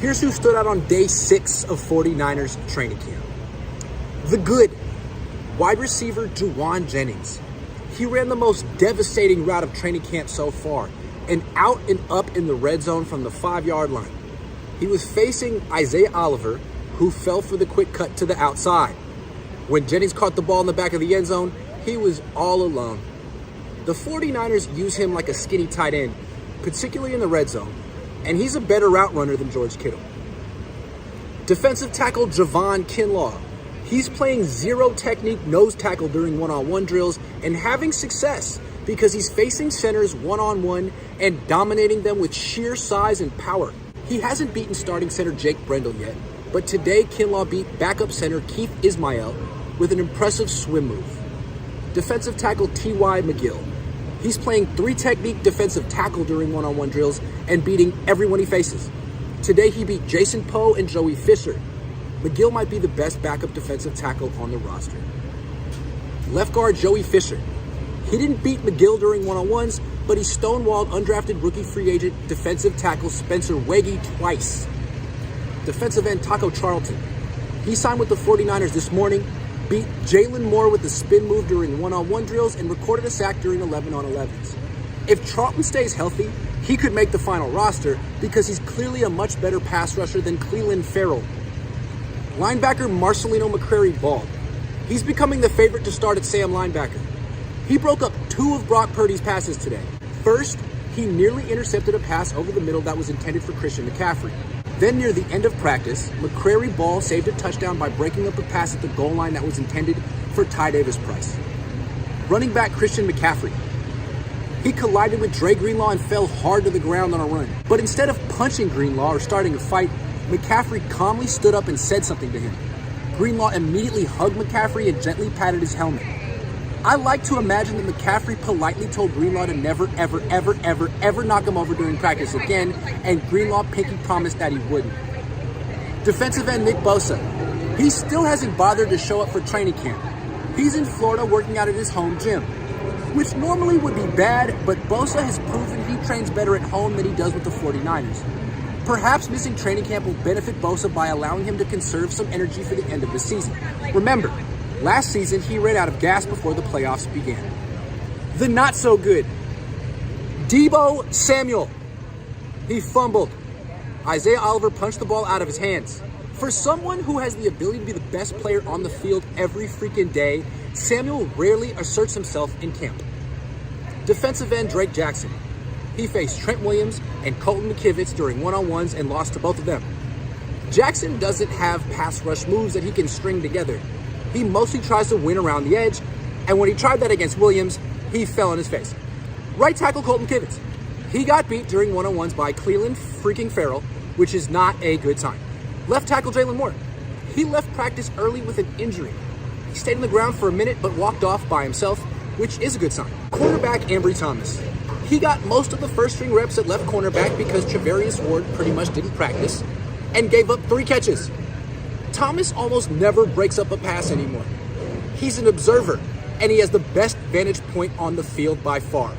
Here's who stood out on day 6 of 49ers training camp. The good wide receiver Juwan Jennings. He ran the most devastating route of training camp so far, and out and up in the red zone from the 5-yard line. He was facing Isaiah Oliver, who fell for the quick cut to the outside. When Jennings caught the ball in the back of the end zone, he was all alone. The 49ers use him like a skinny tight end, particularly in the red zone, and he's a better route runner than George Kittle. Defensive tackle Javon Kinlaw. He's playing zero technique nose tackle during one-on-one drills and having success because he's facing centers one-on-one and dominating them with sheer size and power. He hasn't beaten starting center Jake Brendel yet, but today Kinlaw beat backup center Keith Ismail with an impressive swim move. Defensive tackle T.Y. McGill. He's playing 3 technique defensive tackle during one-on-one drills and beating everyone he faces. Today he beat Jason Poe and Joey Fisher. McGill might be the best backup defensive tackle on the roster. Left guard Joey Fisher. He didn't beat McGill during one-on-ones, but he stonewalled undrafted rookie free agent defensive tackle Spencer Wege twice. Defensive end Taco Charlton. He signed with the 49ers this morning, beat Jalen Moore with the spin move during one-on-one drills, and recorded a sack during 11-on-11s. If Charlton stays healthy, he could make the final roster because he's clearly a much better pass rusher than Clelin Ferrell. Linebacker Marcelino McCrary-Ball. He's becoming the favorite to start at Sam linebacker. He broke up 2 of Brock Purdy's passes today. First, he nearly intercepted a pass over the middle that was intended for Christian McCaffrey. Then near the end of practice, McCrary-Ball saved a touchdown by breaking up a pass at the goal line that was intended for Ty Davis-Price. Running back Christian McCaffrey. He collided with Dre Greenlaw and fell hard to the ground on a run. But instead of punching Greenlaw or starting a fight, McCaffrey calmly stood up and said something to him. Greenlaw immediately hugged McCaffrey and gently patted his helmet. I like to imagine that McCaffrey politely told Greenlaw to never, ever knock him over during practice again, and Greenlaw pinky promised that he wouldn't. Defensive end Nick Bosa. He still hasn't bothered to show up for training camp. He's in Florida working out at his home gym, which normally would be bad, but Bosa has proven he trains better at home than he does with the 49ers. Perhaps missing training camp will benefit Bosa by allowing him to conserve some energy for the end of the season. Remember, last season he ran out of gas before the playoffs began. The not so good. Deebo Samuel. He fumbled. Isaiah Oliver punched the ball out of his hands. For someone who has the ability to be the best player on the field every freaking day, Samuel rarely asserts himself in camp. Defensive end Drake Jackson. He faced Trent Williams and Colton McKivitz during one-on-ones and lost to both of them. Jackson doesn't have pass rush moves that he can string together. He mostly tries to win around the edge, and when he tried that against Williams, he fell on his face. Right tackle Colton McKivitz. He got beat during one-on-ones by Clelin freaking Ferrell, which is not a good sign. Left tackle Jalen Moore. He left practice early with an injury. He stayed on the ground for a minute but walked off by himself, which is a good sign. Cornerback Ambry Thomas. He got most of the first-string reps at left cornerback because Travarius Ward pretty much didn't practice and gave up 3 catches. Thomas almost never breaks up a pass anymore. He's an observer, and he has the best vantage point on the field by far.